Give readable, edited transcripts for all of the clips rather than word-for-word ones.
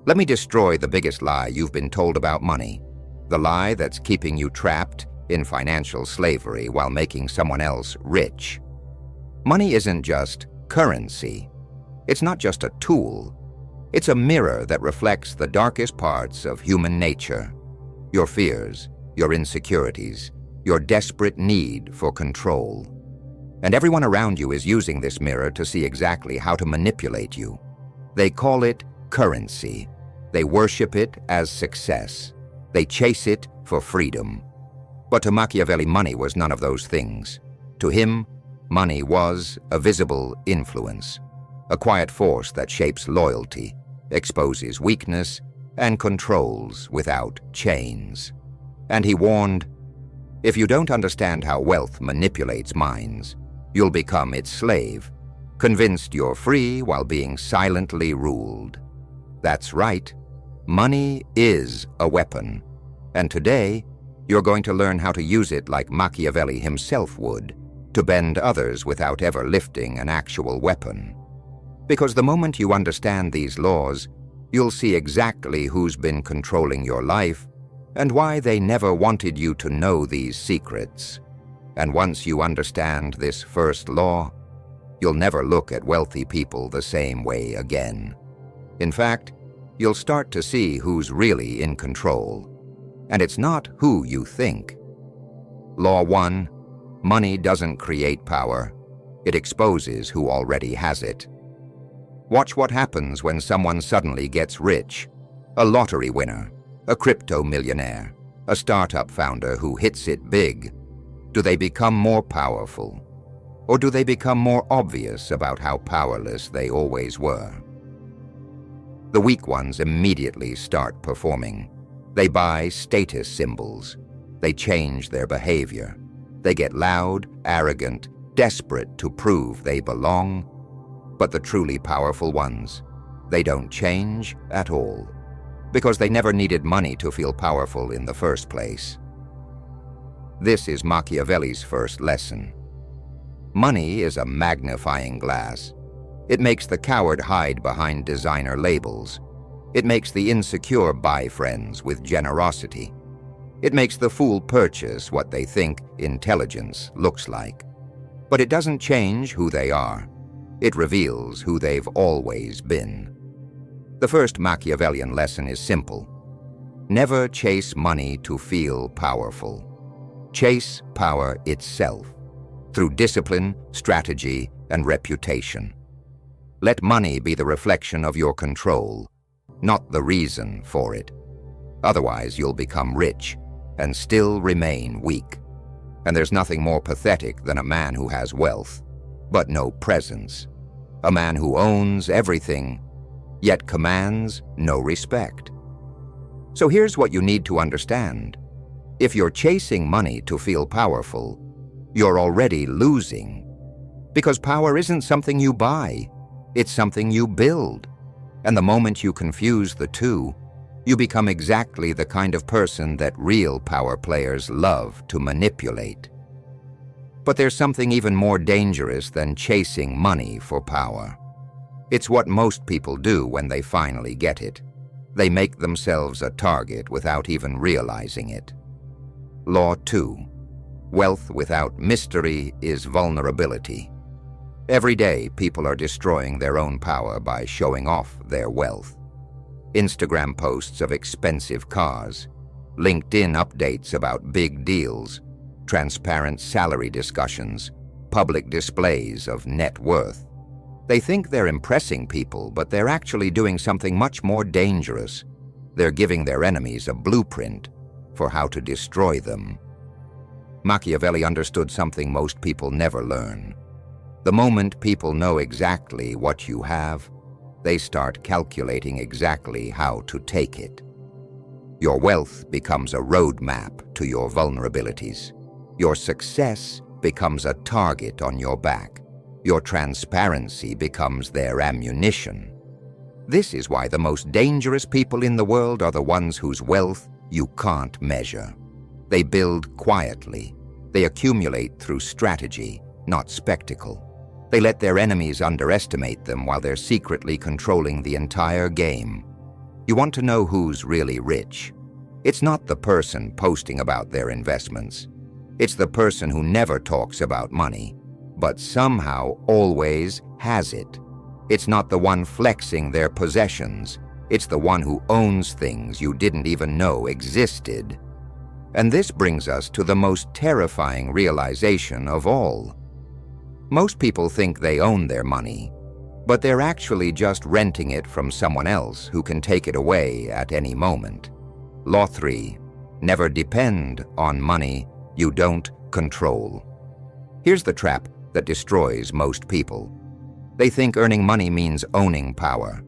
Let me destroy the biggest lie you've been told about money, the lie that's keeping you trapped in financial slavery while making someone else rich. Money isn't just currency. It's not just a tool. It's a mirror that reflects the darkest parts of human nature, your fears, your insecurities, your desperate need for control. And everyone around you is using this mirror to see exactly how to manipulate you. They call it currency. They worship it as success. They chase it for freedom. But to Machiavelli, money was none of those things. To him, money was a visible influence, a quiet force that shapes loyalty, exposes weakness, and controls without chains. And he warned, if you don't understand how wealth manipulates minds, you'll become its slave, convinced you're free while being silently ruled. That's right, money is a weapon, and today you're going to learn how to use it like Machiavelli himself would, to bend others without ever lifting an actual weapon. Because the moment you understand these laws, you'll see exactly who's been controlling your life and why they never wanted you to know these secrets. And once you understand this first law, you'll never look at wealthy people the same way again. In fact, you'll start to see who's really in control. And it's not who you think. Law 1, money doesn't create power. It exposes who already has it. Watch what happens when someone suddenly gets rich. A lottery winner, a crypto millionaire, a startup founder who hits it big. Do they become more powerful? Or do they become more obvious about how powerless they always were? The weak ones immediately start performing. They buy status symbols. They change their behavior. They get loud, arrogant, desperate to prove they belong. But the truly powerful ones, they don't change at all, because they never needed money to feel powerful in the first place. This is Machiavelli's first lesson. Money is a magnifying glass. It makes the coward hide behind designer labels. It makes the insecure buy friends with generosity. It makes the fool purchase what they think intelligence looks like. But it doesn't change who they are. It reveals who they've always been. The first Machiavellian lesson is simple. Never chase money to feel powerful. Chase power itself, through discipline, strategy, and reputation. Let money be the reflection of your control, not the reason for it. Otherwise, you'll become rich and still remain weak. And there's nothing more pathetic than a man who has wealth, but no presence. A man who owns everything, yet commands no respect. So here's what you need to understand. If you're chasing money to feel powerful, you're already losing. Because power isn't something you buy, it's something you build. And the moment you confuse the two, you become exactly the kind of person that real power players love to manipulate. But there's something even more dangerous than chasing money for power. It's what most people do when they finally get it. They make themselves a target without even realizing it. Law 2. Wealth without mystery is vulnerability. Every day, people are destroying their own power by showing off their wealth. Instagram posts of expensive cars, LinkedIn updates about big deals, transparent salary discussions, public displays of net worth. They think they're impressing people, but they're actually doing something much more dangerous. They're giving their enemies a blueprint for how to destroy them. Machiavelli understood something most people never learn. The moment people know exactly what you have, they start calculating exactly how to take it. Your wealth becomes a roadmap to your vulnerabilities. Your success becomes a target on your back. Your transparency becomes their ammunition. This is why the most dangerous people in the world are the ones whose wealth you can't measure. They build quietly. They accumulate through strategy, not spectacle. They let their enemies underestimate them while they're secretly controlling the entire game. You want to know who's really rich? It's not the person posting about their investments. It's the person who never talks about money, but somehow always has it. It's not the one flexing their possessions. It's the one who owns things you didn't even know existed. And this brings us to the most terrifying realization of all. Most people think they own their money, but they're actually just renting it from someone else who can take it away at any moment. Law 3. Never depend on money you don't control. Here's the trap that destroys most people. They think earning money means owning power.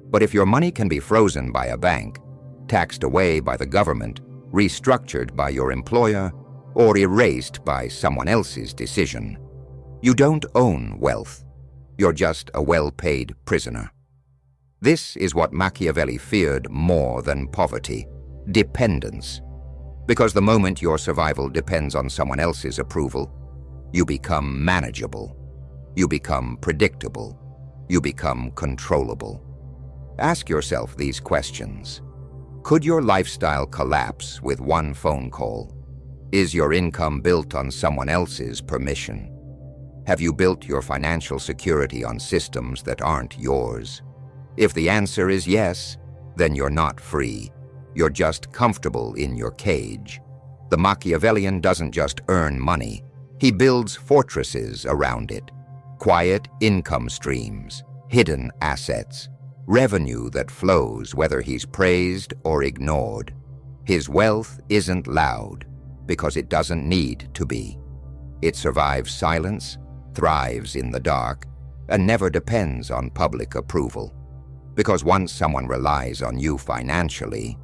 But if your money can be frozen by a bank, taxed away by the government, restructured by your employer, or erased by someone else's decision, you don't own wealth. You're just a well-paid prisoner. This is what Machiavelli feared more than poverty: dependence. Because the moment your survival depends on someone else's approval, you become manageable. You become predictable. You become controllable. Ask yourself these questions. Could your lifestyle collapse with one phone call? Is your income built on someone else's permission? Have you built your financial security on systems that aren't yours? If the answer is yes, then you're not free. You're just comfortable in your cage. The Machiavellian doesn't just earn money. He builds fortresses around it. Quiet income streams, hidden assets, revenue that flows whether he's praised or ignored. His wealth isn't loud because it doesn't need to be. It survives silence, thrives in the dark, and never depends on public approval. Because once someone relies on you financially,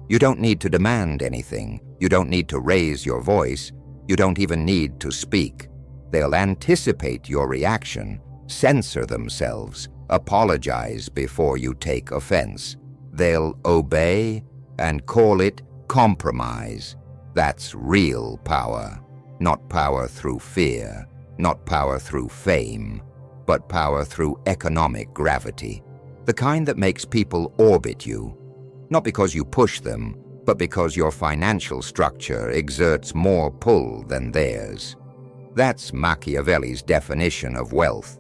you don't need to demand anything. You don't need to raise your voice. You don't even need to speak. They'll anticipate your reaction, censor themselves, apologize before you take offense. They'll obey and call it compromise. That's real power. Not power through fear, not power through fame, but power through economic gravity. The kind that makes people orbit you, not because you push them, but because your financial structure exerts more pull than theirs. That's Machiavelli's definition of wealth.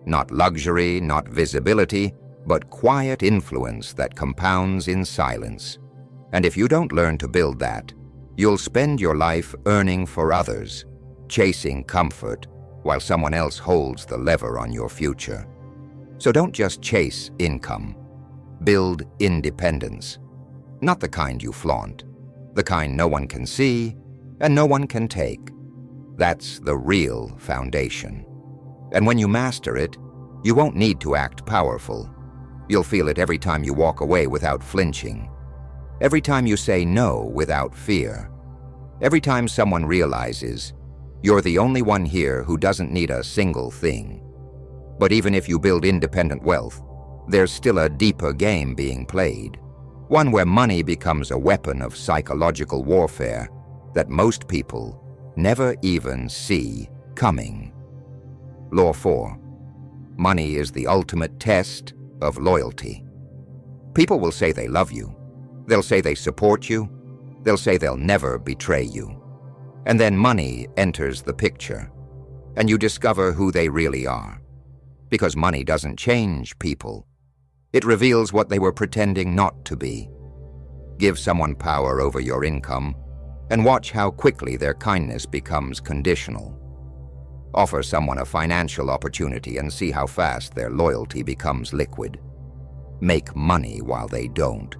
Not luxury, not visibility, but quiet influence that compounds in silence. And if you don't learn to build that, you'll spend your life earning for others, chasing comfort, while someone else holds the lever on your future. So don't just chase income. Build independence. Not the kind you flaunt, the kind no one can see and no one can take. That's the real foundation. And when you master it, you won't need to act powerful. You'll feel it every time you walk away without flinching. Every time you say no without fear. Every time someone realizes you're the only one here who doesn't need a single thing. But even if you build independent wealth, there's still a deeper game being played. One where money becomes a weapon of psychological warfare that most people never even see coming. Law 4. Money is the ultimate test of loyalty. People will say they love you. They'll say they support you. They'll say they'll never betray you. And then money enters the picture, and you discover who they really are. Because money doesn't change people. It reveals what they were pretending not to be. Give someone power over your income, and watch how quickly their kindness becomes conditional. Offer someone a financial opportunity and see how fast their loyalty becomes liquid. Make money while they don't,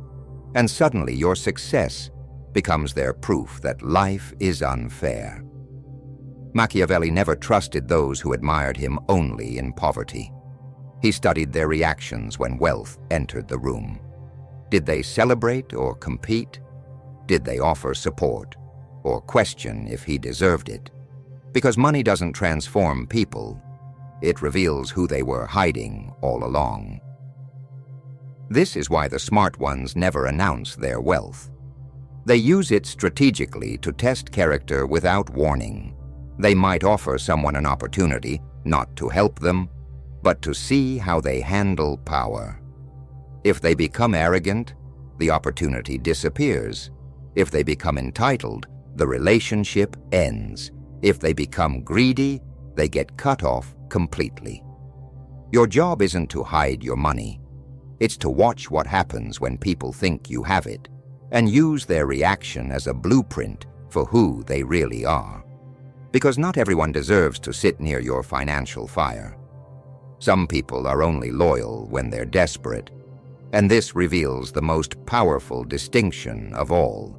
and suddenly your success becomes their proof that life is unfair. Machiavelli never trusted those who admired him only in poverty. He studied their reactions when wealth entered the room. Did they celebrate or compete? Did they offer support or question if he deserved it? Because money doesn't transform people, it reveals who they were hiding all along. This is why the smart ones never announce their wealth. They use it strategically to test character without warning. They might offer someone an opportunity, not to help them, but to see how they handle power. If they become arrogant, the opportunity disappears. If they become entitled, the relationship ends. If they become greedy, they get cut off completely. Your job isn't to hide your money. It's to watch what happens when people think you have it and use their reaction as a blueprint for who they really are. Because not everyone deserves to sit near your financial fire. Some people are only loyal when they're desperate, and this reveals the most powerful distinction of all,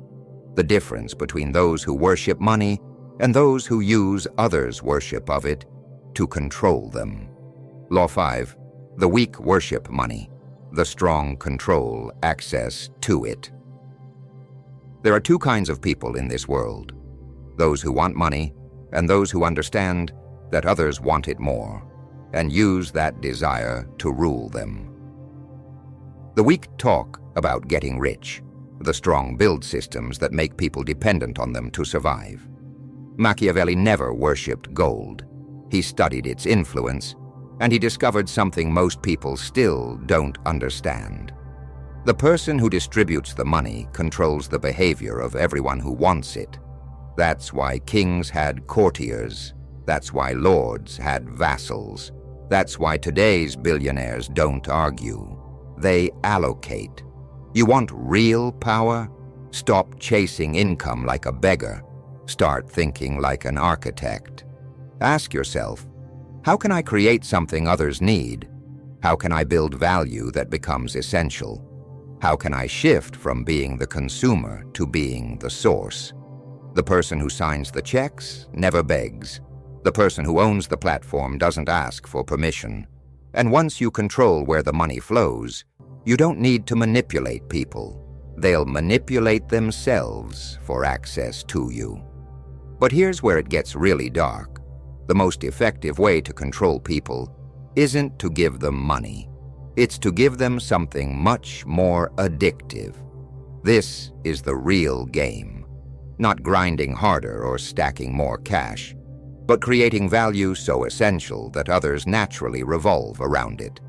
the difference between those who worship money and those who use others' worship of it to control them. Law 5. The weak worship money. The strong control access to it. There are two kinds of people in this world: those who want money and those who understand that others want it more and use that desire to rule them. The weak talk about getting rich. The strong build systems that make people dependent on them to survive. Machiavelli never worshipped gold. He studied its influence, and he discovered something most people still don't understand. The person who distributes the money controls the behavior of everyone who wants it. That's why kings had courtiers. That's why lords had vassals. That's why today's billionaires don't argue. They allocate. You want real power? Stop chasing income like a beggar. Start thinking like an architect. Ask yourself, how can I create something others need? How can I build value that becomes essential? How can I shift from being the consumer to being the source? The person who signs the checks never begs. The person who owns the platform doesn't ask for permission. And once you control where the money flows, you don't need to manipulate people. They'll manipulate themselves for access to you. But here's where it gets really dark. The most effective way to control people isn't to give them money. It's to give them something much more addictive. This is the real game. Not grinding harder or stacking more cash, but creating value so essential that others naturally revolve around it.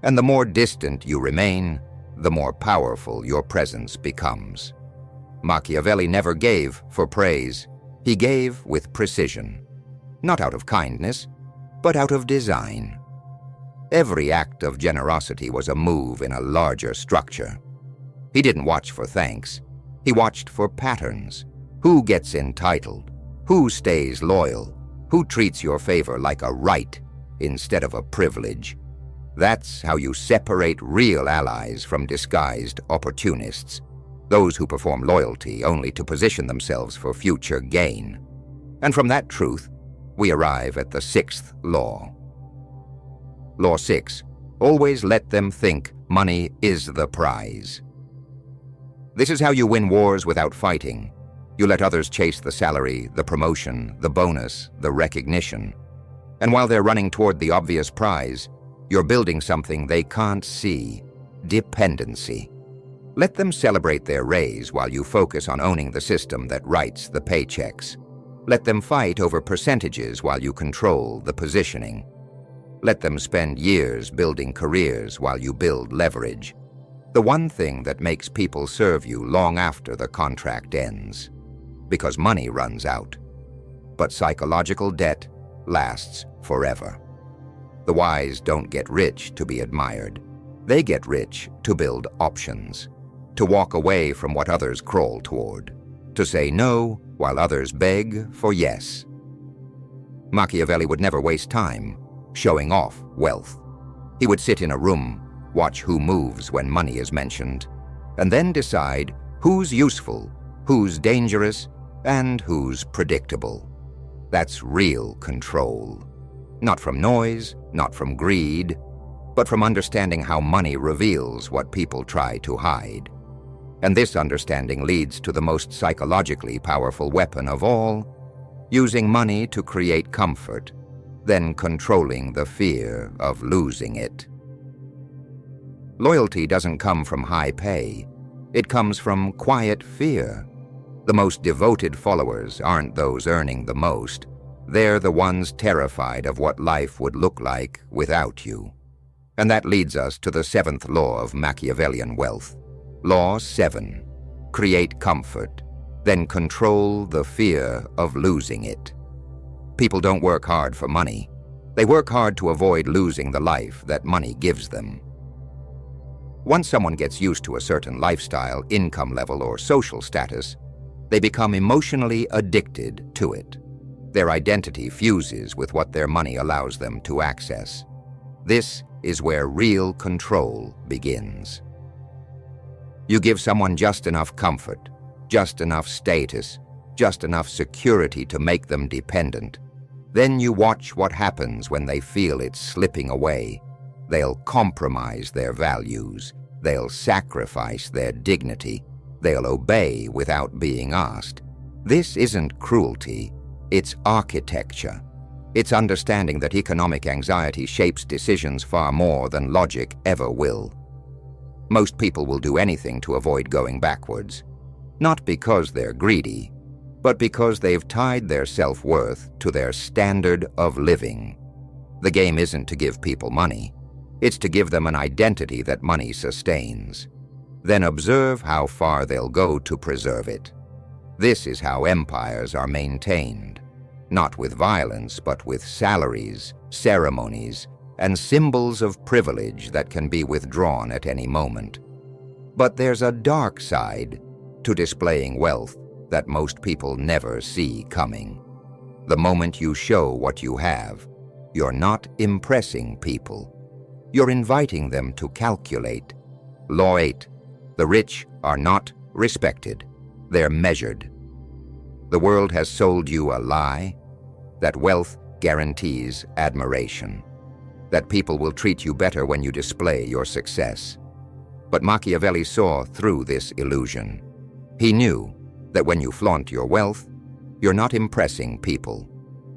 And the more distant you remain, the more powerful your presence becomes. Machiavelli never gave for praise. He gave with precision. Not out of kindness, but out of design. Every act of generosity was a move in a larger structure. He didn't watch for thanks. He watched for patterns. Who gets entitled? Who stays loyal? Who treats your favor like a right instead of a privilege? That's how you separate real allies from disguised opportunists, those who perform loyalty only to position themselves for future gain. And from that truth, we arrive at the 6th law. Law 6. Always let them think money is the prize. This is how you win wars without fighting. You let others chase the salary, the promotion, the bonus, the recognition. And while they're running toward the obvious prize, you're building something they can't see: dependency. Let them celebrate their raise while you focus on owning the system that writes the paychecks. Let them fight over percentages while you control the positioning. Let them spend years building careers while you build leverage. The one thing that makes people serve you long after the contract ends. Because money runs out. But psychological debt lasts forever. The wise don't get rich to be admired. They get rich to build options, to walk away from what others crawl toward, to say no while others beg for yes. Machiavelli would never waste time showing off wealth. He would sit in a room, watch who moves when money is mentioned, and then decide who's useful, who's dangerous, and who's predictable. That's real control. Not from noise, not from greed, but from understanding how money reveals what people try to hide. And this understanding leads to the most psychologically powerful weapon of all: using money to create comfort, then controlling the fear of losing it. Loyalty doesn't come from high pay. It comes from quiet fear. The most devoted followers aren't those earning the most. They're the ones terrified of what life would look like without you. And that leads us to the 7th law of Machiavellian wealth. Law 7. Create comfort, then control the fear of losing it. People don't work hard for money. They work hard to avoid losing the life that money gives them. Once someone gets used to a certain lifestyle, income level, or social status, they become emotionally addicted to it. Their identity fuses with what their money allows them to access. This is where real control begins. You give someone just enough comfort, just enough status, just enough security to make them dependent. Then you watch what happens when they feel it slipping away. They'll compromise their values. They'll sacrifice their dignity. They'll obey without being asked. This isn't cruelty, it's architecture. It's understanding that economic anxiety shapes decisions far more than logic ever will. Most people will do anything to avoid going backwards, not because they're greedy, but because they've tied their self-worth to their standard of living. The game isn't to give people money. It's to give them an identity that money sustains. Then observe how far they'll go to preserve it. This is how empires are maintained, not with violence, but with salaries, ceremonies, and symbols of privilege that can be withdrawn at any moment. But there's a dark side to displaying wealth that most people never see coming. The moment you show what you have, you're not impressing people. You're inviting them to calculate. Law 8. The rich are not respected. They're measured. The world has sold you a lie, that wealth guarantees admiration, that people will treat you better when you display your success. But Machiavelli saw through this illusion. He knew that when you flaunt your wealth, you're not impressing people.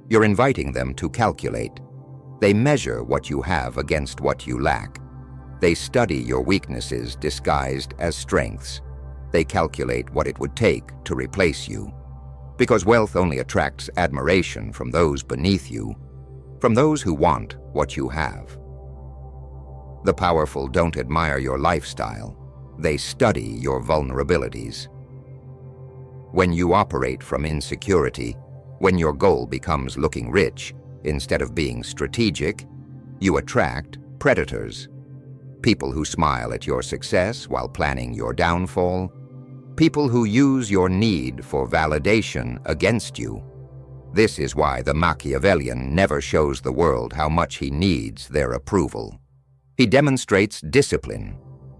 You're inviting them to calculate. They measure what you have against what you lack. They study your weaknesses disguised as strengths. They calculate what it would take to replace you. Because wealth only attracts admiration from those beneath you, from those who want what you have. The powerful don't admire your lifestyle. They study your vulnerabilities. When you operate from insecurity, when your goal becomes looking rich instead of being strategic, you attract predators. People who smile at your success while planning your downfall. People who use your need for validation against you. This is why the Machiavellian never shows the world how much he needs their approval. He demonstrates discipline,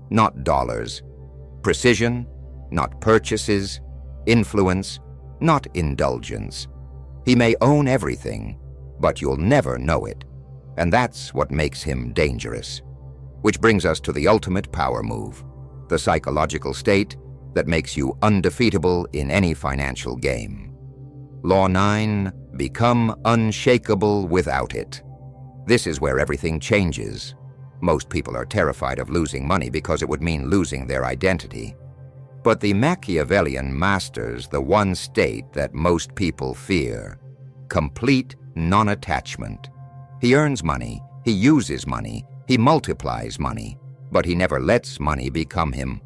not dollars, precision, not purchases, influence, not indulgence. He may own everything, but you'll never know it, and that's what makes him dangerous. Which brings us to the ultimate power move, the psychological state that makes you undefeatable in any financial game. Law 9, become unshakable without it. This is where everything changes. Most people are terrified of losing money because it would mean losing their identity. But the Machiavellian masters the one state that most people fear: complete non-attachment. He earns money, he uses money, he multiplies money, but he never lets money become him.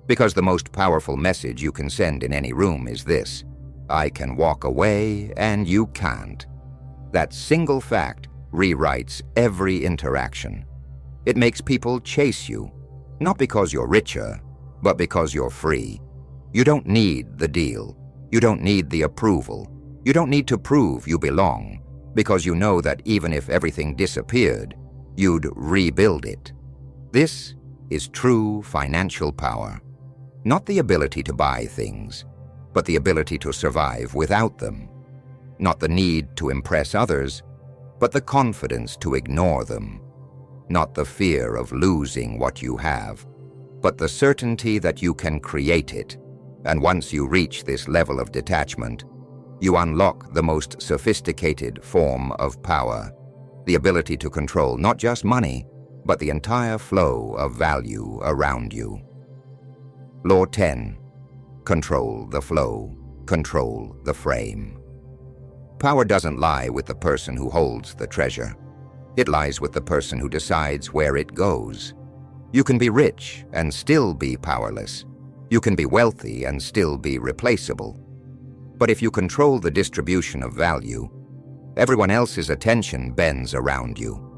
Because the most powerful message you can send in any room is this: I can walk away and you can't. That single fact rewrites every interaction. It makes people chase you, not because you're richer, but because you're free. You don't need the deal. You don't need the approval. You don't need to prove you belong, because you know that even if everything disappeared, you'd rebuild it. This is true financial power. Not the ability to buy things, but the ability to survive without them. Not the need to impress others, but the confidence to ignore them. Not the fear of losing what you have, but the certainty that you can create it. And once you reach this level of detachment, you unlock the most sophisticated form of power, the ability to control not just money, but the entire flow of value around you. Law 10. Control the flow, control the frame. Power doesn't lie with the person who holds the treasure. It lies with the person who decides where it goes. You can be rich and still be powerless. You can be wealthy and still be replaceable. But if you control the distribution of value, everyone else's attention bends around you.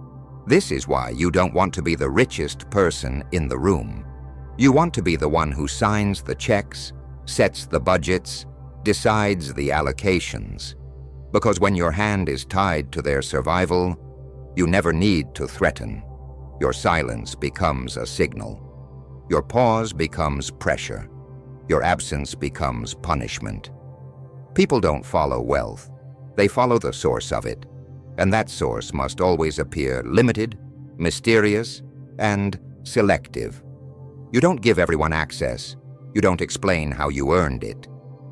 This is why you don't want to be the richest person in the room. You want to be the one who signs the checks, sets the budgets, decides the allocations. Because when your hand is tied to their survival, you never need to threaten. Your silence becomes a signal. Your pause becomes pressure. Your absence becomes punishment. People don't follow wealth. They follow the source of it. And that source must always appear limited, mysterious, and selective. You don't give everyone access. You don't explain how you earned it.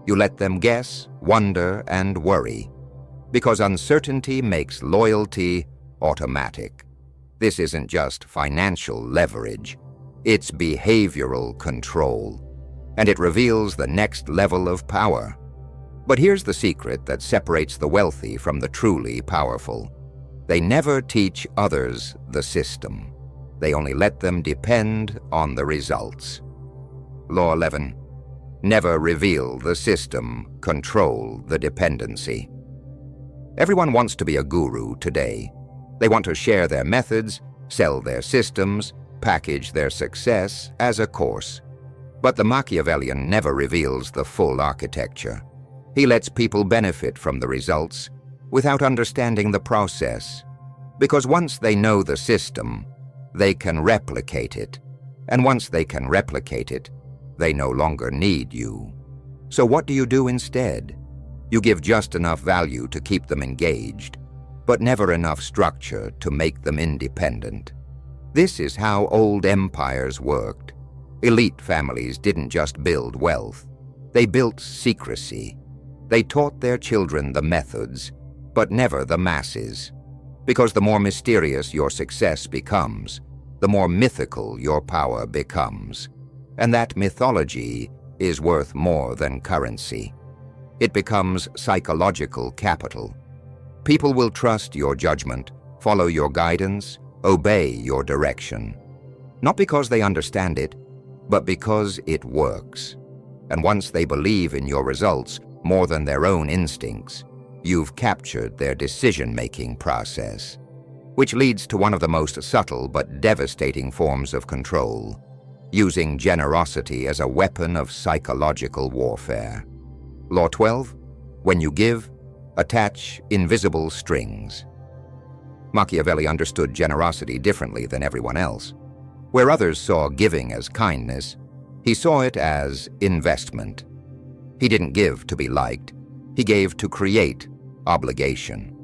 You let them guess, wonder, and worry. Because uncertainty makes loyalty automatic. This isn't just financial leverage. It's behavioral control. And it reveals the next level of power. But here's the secret that separates the wealthy from the truly powerful. They never teach others the system. They only let them depend on the results. Law 11. Never reveal the system, control the dependency. Everyone wants to be a guru today. They want to share their methods, sell their systems, package their success as a course. But the Machiavellian never reveals the full architecture. He lets people benefit from the results without understanding the process. Because once they know the system, they can replicate it. And once they can replicate it, they no longer need you. So what do you do instead? You give just enough value to keep them engaged, but never enough structure to make them independent. This is how old empires worked. Elite families didn't just build wealth. They built secrecy. They taught their children the methods, but never the masses. Because the more mysterious your success becomes, the more mythical your power becomes. And that mythology is worth more than currency. It becomes psychological capital. People will trust your judgment, follow your guidance, obey your direction. Not because they understand it, but because it works. And once they believe in your results more than their own instincts, you've captured their decision-making process, which leads to one of the most subtle but devastating forms of control, using generosity as a weapon of psychological warfare. Law 12. When you give, attach invisible strings. Machiavelli understood generosity differently than everyone else. Where others saw giving as kindness, he saw it as investment. He didn't give to be liked. He gave to create obligation.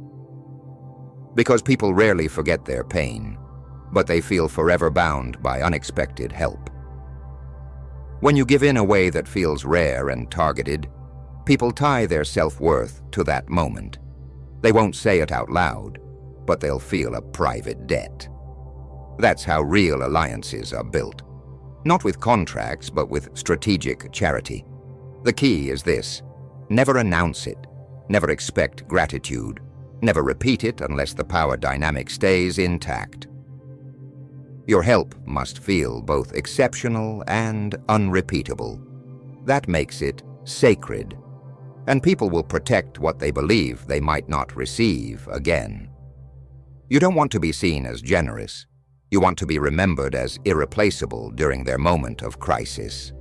Because people rarely forget their pain, but they feel forever bound by unexpected help. When you give in a way that feels rare and targeted, people tie their self-worth to that moment. They won't say it out loud, but they'll feel a private debt. That's how real alliances are built. Not with contracts, but with strategic charity. The key is this: never announce it, never expect gratitude, never repeat it unless the power dynamic stays intact. Your help must feel both exceptional and unrepeatable. That makes it sacred, and people will protect what they believe they might not receive again. You don't want to be seen as generous. You want to be remembered as irreplaceable during their moment of crisis.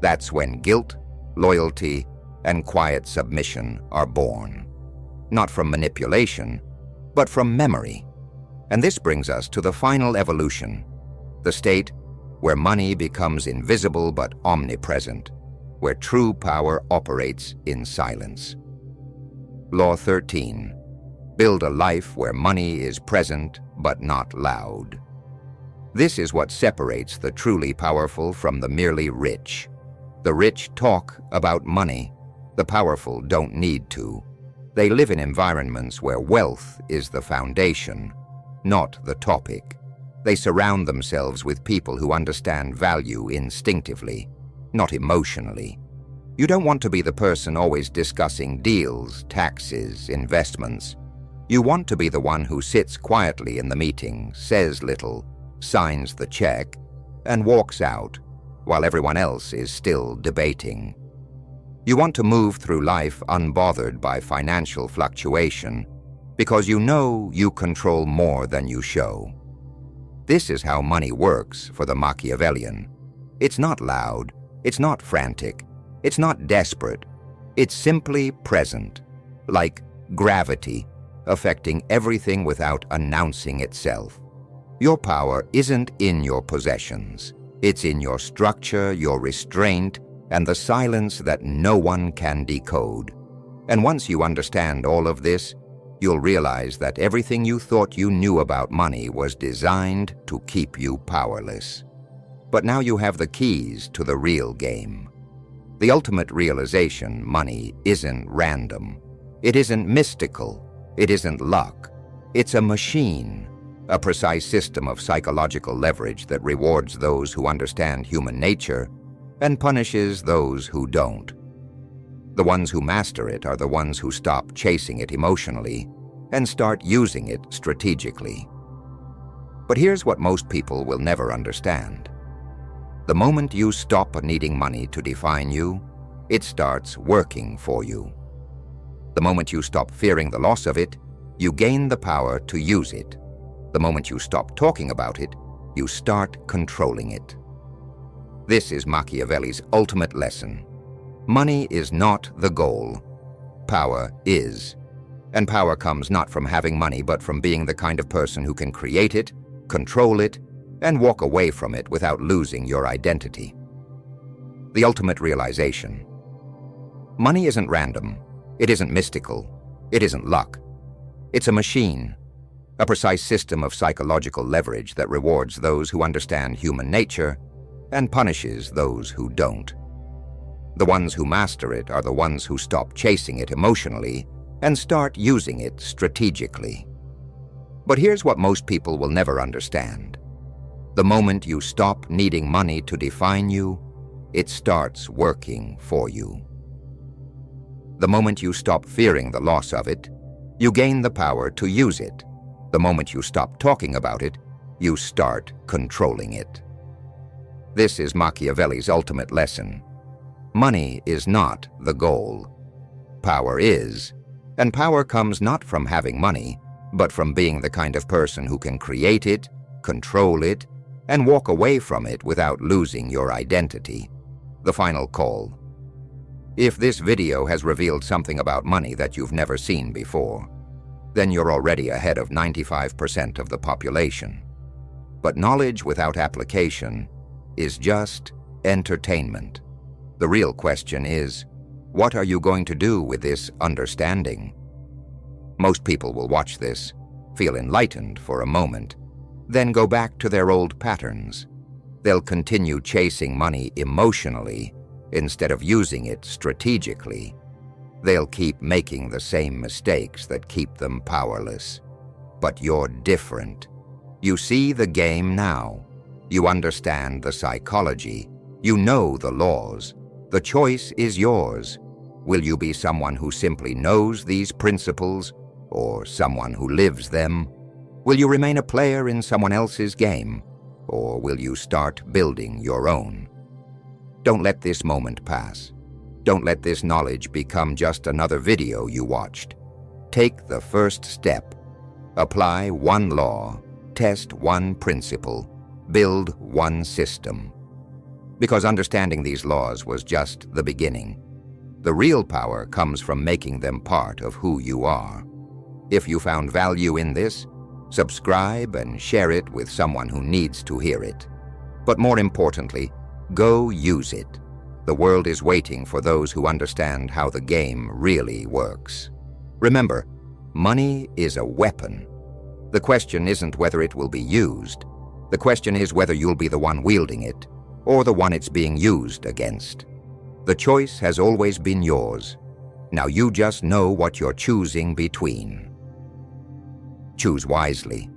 That's when guilt, loyalty, and quiet submission are born. Not from manipulation, but from memory. And this brings us to the final evolution, the state where money becomes invisible but omnipresent, where true power operates in silence. Law 13. Build a life where money is present but not loud. This is what separates the truly powerful from the merely rich. The rich talk about money. The powerful don't need to. They live in environments where wealth is the foundation, not the topic. They surround themselves with people who understand value instinctively, not emotionally. You don't want to be the person always discussing deals, taxes, investments. You want to be the one who sits quietly in the meeting, says little, signs the check, and walks out while everyone else is still debating. You want to move through life unbothered by financial fluctuation because you know you control more than you show. This is how money works for the Machiavellian. It's not loud, it's not frantic, it's not desperate. It's simply present, like gravity, affecting everything without announcing itself. Your power isn't in your possessions. It's in your structure, your restraint, and the silence that no one can decode. And once you understand all of this, you'll realize that everything you thought you knew about money was designed to keep you powerless. But now you have the keys to the real game. The ultimate realization: money isn't random. It isn't mystical. It isn't luck. It's a machine, a precise system of psychological leverage that rewards those who understand human nature and punishes those who don't. The ones who master it are the ones who stop chasing it emotionally and start using it strategically. But here's what most people will never understand. The moment you stop needing money to define you, it starts working for you. The moment you stop fearing the loss of it, you gain the power to use it. The moment you stop talking about it, you start controlling it. This is Machiavelli's ultimate lesson. Money is not the goal. Power is. And power comes not from having money, but from being the kind of person who can create it, control it, and walk away from it without losing your identity. The ultimate realization. Money isn't random. It isn't mystical. It isn't luck. It's a machine, a precise system of psychological leverage that rewards those who understand human nature and punishes those who don't. The ones who master it are the ones who stop chasing it emotionally and start using it strategically. But here's what most people will never understand. The moment you stop needing money to define you, it starts working for you. The moment you stop fearing the loss of it, you gain the power to use it. The moment you stop talking about it, you start controlling it. This is Machiavelli's ultimate lesson. Money is not the goal. Power is, and power comes not from having money, but from being the kind of person who can create it, control it, and walk away from it without losing your identity. The final call. If this video has revealed something about money that you've never seen before, then you're already ahead of 95% of the population. But knowledge without application is just entertainment. The real question is, what are you going to do with this understanding? Most people will watch this, feel enlightened for a moment, then go back to their old patterns. They'll continue chasing money emotionally instead of using it strategically. They'll keep making the same mistakes that keep them powerless. But you're different. You see the game now. You understand the psychology. You know the laws. The choice is yours. Will you be someone who simply knows these principles, or someone who lives them? Will you remain a player in someone else's game, or will you start building your own? Don't let this moment pass. Don't let this knowledge become just another video you watched. Take the first step. Apply one law, test one principle, build one system. Because understanding these laws was just the beginning. The real power comes from making them part of who you are. If you found value in this, subscribe and share it with someone who needs to hear it. But more importantly, go use it. The world is waiting for those who understand how the game really works. Remember, money is a weapon. The question isn't whether it will be used. The question is whether you'll be the one wielding it, or the one it's being used against. The choice has always been yours. Now you just know what you're choosing between. Choose wisely.